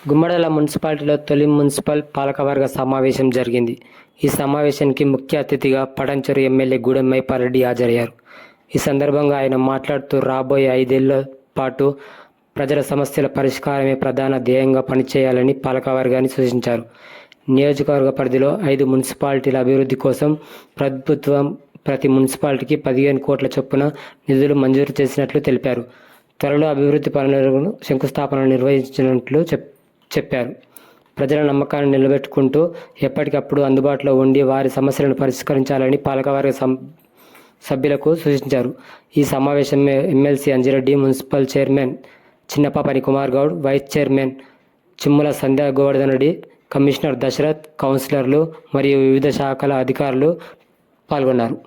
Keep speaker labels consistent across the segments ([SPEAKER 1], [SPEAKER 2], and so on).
[SPEAKER 1] గుమ్మడల మున్సిపాలిటీలో తొలి మున్సిపల్ పాలకవర్గ సమావేశం జరిగింది. ఈ సమావేశానికి ముఖ్య అతిథిగా పటాన్చెరు ఎమ్మెల్యే గూడెం మైపాల్రెడ్డి హాజరయ్యారు. ఈ సందర్భంగా ఆయన మాట్లాడుతూ రాబోయే 5 ఏళ్ల పాటు ప్రజల సమస్యల పరిష్కారమే ప్రధాన ధ్యేయంగా పనిచేయాలని పాలకవర్గాన్ని సూచించారు. నియోజకవర్గ పరిధిలో 5 మున్సిపాలిటీల అభివృద్ధి కోసం ప్రభుత్వం ప్రతి మున్సిపాలిటీకి 15 కోట్ల చొప్పున నిధులు మంజూరు చేసినట్లు తెలిపారు. త్వరలో అభివృద్ధి పనులకు శంకుస్థాపనలు నిర్వహించినట్లు చెప్పారు. ప్రజల నమ్మకాన్ని నిలబెట్టుకుంటూ ఎప్పటికప్పుడు అందుబాటులో ఉండి వారి సమస్యలను పరిష్కరించాలని పాలకవర్గ సభ్యులకు సూచించారు. ఈ సమావేశం MLC Anjireddy, municipal chairman Chinnapapani Kumar Goud, vice chairman Chimmula Sandhya Govardhan Reddy, commissioner Dasharath, కౌన్సిలర్లు మరియు వివిధ శాఖల అధికారులు పాల్గొన్నారు.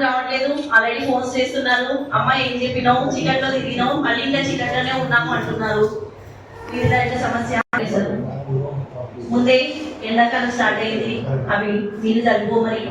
[SPEAKER 2] రావట్లేదు, ఆల్రెడీ ఫోన్స్ చేస్తున్నారు. అమ్మాయి ఏం చెప్పినావు, చీకట్లో తిరిగినావు, మళ్ళీ ఇంకా చీకట్లోనే ఉన్నాము అంటున్నారు. వీళ్ళ సమస్య ముందే ఎండాకాలం స్టార్ట్ అయింది, అవి నీళ్ళు తగ్గిపోమని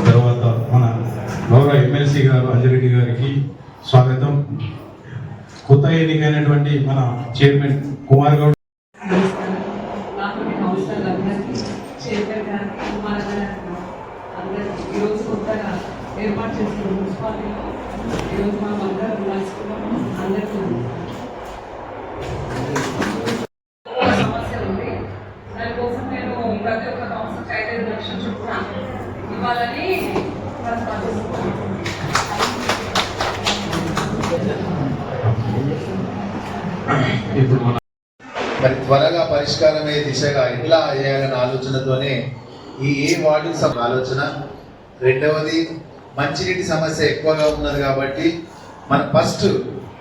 [SPEAKER 3] తర్వాత మన గౌరవ ఎమ్మెల్సీ గారు అంజిరెడ్డి గారికి స్వాగతం. కొత్త ఎన్నికైనటువంటి మన చైర్మన్ కుమార్ గౌడ్
[SPEAKER 4] ఈరోజు కొత్తగా ఏర్పాటు చేసిన మున్సిపాలిటీలో ఈరోజు మనం అందరం కలుసుకున్నాము. అందరికీ సమస్య ఉంది, దానికోసం నేను ప్రతి ఒక్క సంవత్సరం 5 లక్షల చొప్పున ఇవ్వాలని ప్రతిపాదిస్తున్నాను.
[SPEAKER 3] ఇప్పుడు
[SPEAKER 5] మరి త్వరగా పరిష్కారమయ్యే దిశగా ఎట్లా చేయాలనే ఆలోచనతోనే ఈ వార్డుకి ఆలోచన. రెండవది, మంచినీటి సమస్య ఎక్కువగా ఉన్నది కాబట్టి మన ఫస్ట్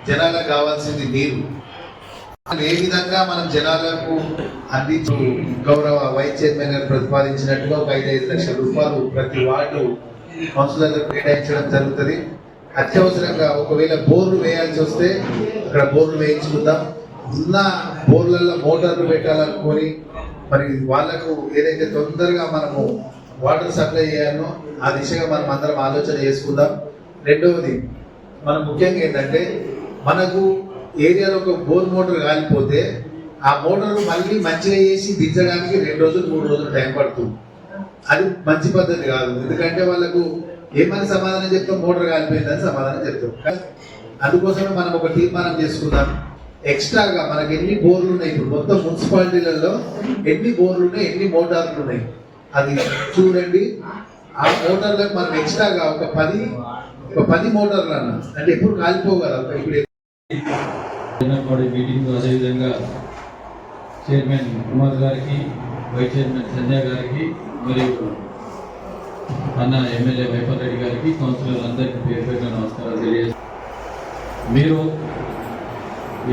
[SPEAKER 5] జనాలకు కావాల్సింది నీరు. ఏ విధంగా మనం జనాలకు అందించు గౌరవ వైస్ చైర్మన్ గారు ప్రతిపాదించినట్టుగా ఒక 5 లక్షల రూపాయలు ప్రతి వార్డు కౌన్సిలర్లకు కేటాయించడం జరుగుతుంది. అత్యవసరంగా ఒకవేళ బోర్లు వేయాల్సి వస్తే అక్కడ బోర్లు వేయించుకుందాం. ఉన్న బోర్లలో మోటార్లు పెట్టాలనుకొని మరి వాళ్లకు ఏదైతే తొందరగా మనము వాటర్ సప్లై చేయాలో ఆ దిశగా మనం అందరం ఆలోచన చేసుకుందాం. రెండవది, మనం ముఖ్యంగా ఏంటంటే మనకు ఏరియాలో ఒక బోర్ మోటార్ కాలిపోతే ఆ మోటార్ మళ్ళీ మంచిగా చేసి దించడానికి 2 రోజులు 3 రోజులు టైం పడుతుంది. అది మంచి పద్ధతి కాదు. ఎందుకంటే వాళ్ళకు ఏమని సమాధానం చెప్తాం, మోటార్ కాలిపోయిందని సమాధానం చెప్తాం. అందుకోసమే మనం ఒక తీర్మానం చేసుకుందాం. ఎక్స్ట్రాగా మనకి ఎన్ని బోర్లు ఉన్నాయి, ఇప్పుడు మొత్తం మున్సిపాలిటీలలో ఎన్ని బోర్లు ఉన్నాయి, ఎన్ని మోటార్లు ఉన్నాయి అది చూడండి. ఆ మోటార్లకు మనం ఎక్స్ట్రాగా ఒక 10 మోటార్లు అన్నా అంటే ఎప్పుడు కాలిపోగలరు. ఇప్పుడు
[SPEAKER 6] మీటింగ్ అదేవిధంగా చైర్మన్ కుమార్ గారికి, వైస్ చైర్మన్ సంజయ్ గారికి, మరియు అన్న ఎమ్మెల్యే మైపాల్రెడ్డి గారికి, కౌన్సిలర్లందరికీ పేరు పేరున నమస్కారాలు తెలియజేస్తాను. మీరు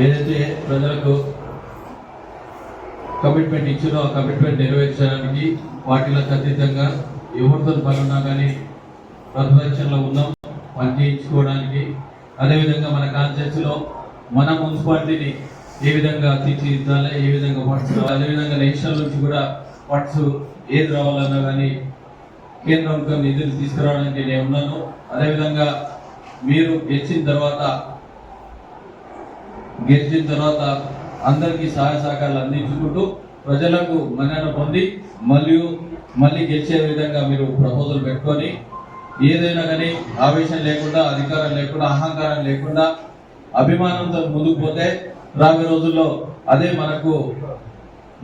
[SPEAKER 6] ఏదైతే ప్రజలకు కమిట్మెంట్ ఇచ్చారో ఆ కమిట్మెంట్ నెరవేర్చడానికి పార్టీలకు అతీతంగా ఎవరితో పనున్నా కానీ ప్రతిపక్షంలో ఉన్నాం పని చేయించుకోవడానికి. అదేవిధంగా మన కాన్స్టిట్యూన్సీలో మన మున్సిపాలిటీని ఏ విధంగా తీర్చిదిద్దాలి, ఏ విధంగా ఫండ్స్, అదేవిధంగా నేషనల్ నుంచి కూడా ఫండ్స్ ఏది రావాలన్నా కానీ కేంద్రం నిధులు తీసుకురావడానికి నేను ఉన్నాను. అదేవిధంగా మీరు గెలిచిన తర్వాత అందరికీ సహాయ సహకారాలు అందించుకుంటూ ప్రజలకు మన్నన పొంది మళ్ళీ గెలిచే విధంగా మీరు ప్రపోజల్ పెట్టుకొని ఏదైనా కానీ ఆవేశం లేకుండా, అధికారం లేకుండా, అహంకారం లేకుండా అభిమానంతో ముందుకు పోతే రాబోయే రోజుల్లో అదే మనకు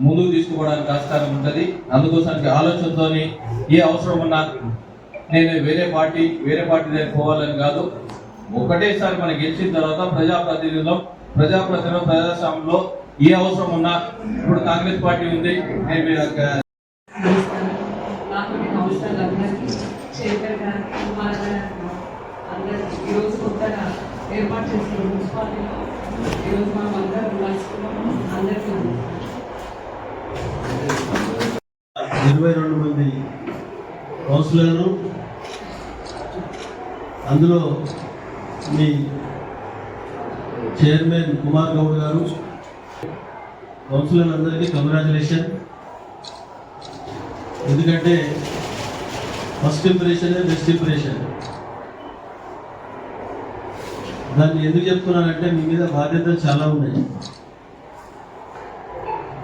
[SPEAKER 6] ముందుకు తీసుకోవడానికి ఆస్కారం ఉంటుంది. అందుకోసానికి ఆలోచనతో ఏ అవసరం ఉన్నా నేను వేరే పార్టీ దగ్గర పోవాలని కాదు, ఒకటేసారి మనం గెలిచిన తర్వాత ప్రజాప్రతినిధులు ప్రజాస్వామ్యంలో ఏ అవసరం ఉన్నా ఇప్పుడు కాంగ్రెస్ పార్టీ ఉంది నేను మీ
[SPEAKER 4] నాకు సంవత్సరాలు అందరికీ శేఖర్ గారికి కుమార్ గారికి అందరికీ ఈరోజు కొత్తగా ఏర్పాటు చేసిన మున్సిపాలిటీలో ఈరోజు మనం అందరం కలుసుకున్నాం. అందరికీ
[SPEAKER 7] 22 మంది కౌన్సిలర్లు, అందులో మీ చైర్మన్ కుమార్ గౌడ్ గారు, కౌన్సిలర్లందరికీ కంగ్రాచులేషన్. ఎందుకంటే ఫస్ట్ ఇంప్రెషన్ బెస్ట్ ఇంప్రెషన్. దాన్ని ఎందుకు చెప్తున్నానంటే మీ మీద బాధ్యతలు చాలా ఉన్నాయి.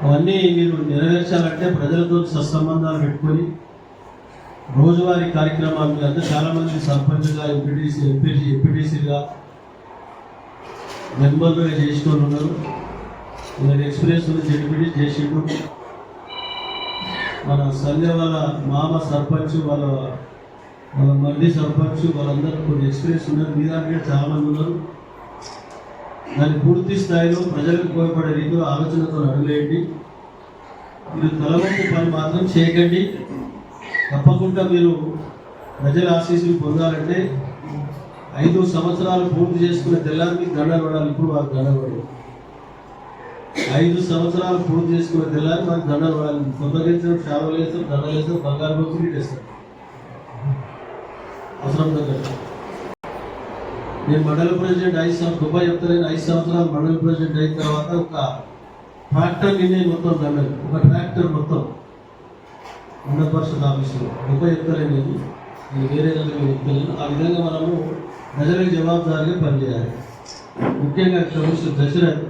[SPEAKER 7] అవన్నీ మీరు నెరవేర్చాలంటే ప్రజలతో సత్సంబంధాలు పెట్టుకొని రోజువారీ కార్యక్రమాలు అంటే చాలామంది సర్పంచ్గా ఎంపీటీసీగా మెంబర్లుగా చేసిన వాళ్ళు ఉన్నారు. వీళ్ళకి ఎక్స్పీరియన్స్ ఉంది. జడ్పీటీ చేసిండు. మన సంధ్య వాళ్ళ మామ సర్పంచ్, వాళ్ళ మర్ది సర్పంచ్, వాళ్ళందరూ కొన్ని ఎక్స్పీరియన్స్ ఉన్నారు. మీ దాంట్లో చాలామంది ఉన్నారు. దాన్ని పూర్తి స్థాయిలో ప్రజలకు ఉపయోగపడే రీతిలో ఆలోచనతో అడుగులేయండి. మీరు తలవంపు పని మాత్రం చేయకండి. తప్పకుండా మీరు ప్రజల ఆశీస్సులు పొందాలంటే 5 సంవత్సరాలు పూర్తి చేసుకునే తెల్లారి మీకు దండలు పడాలి. ఇప్పుడు మాకు దండలు పడాలి. 5 సంవత్సరాలు పూర్తి చేసుకునే తెల్లారి మాకు దండలు పడాలి. కొందరు షావలు వేస్తాం, దండలు వేస్తాం, బంగారు బొత్తులు వేస్తాం అవసరం దగ్గర. నేను మండల ప్రెసిడెంట్ 5 సంవత్సరాలు దుబాయ్ చెప్తాను. 5 సంవత్సరాలు మండల ప్రెసిడెంట్ అయిన తర్వాత ఒక ట్రాక్టర్ నిన్నే మొత్తం దండలు, ఒక ట్రాక్టర్ మొత్తం మండల పరిషత్ ఆఫీసులో దుబాయ్ చెప్తాను. నేను వేరే దగ్గర చెప్తాను. ఆ విధంగా మనము ప్రజలకు జవాబుదారీగా పనిచేయాలి. ముఖ్యంగా కమిషనర్ దశరథ్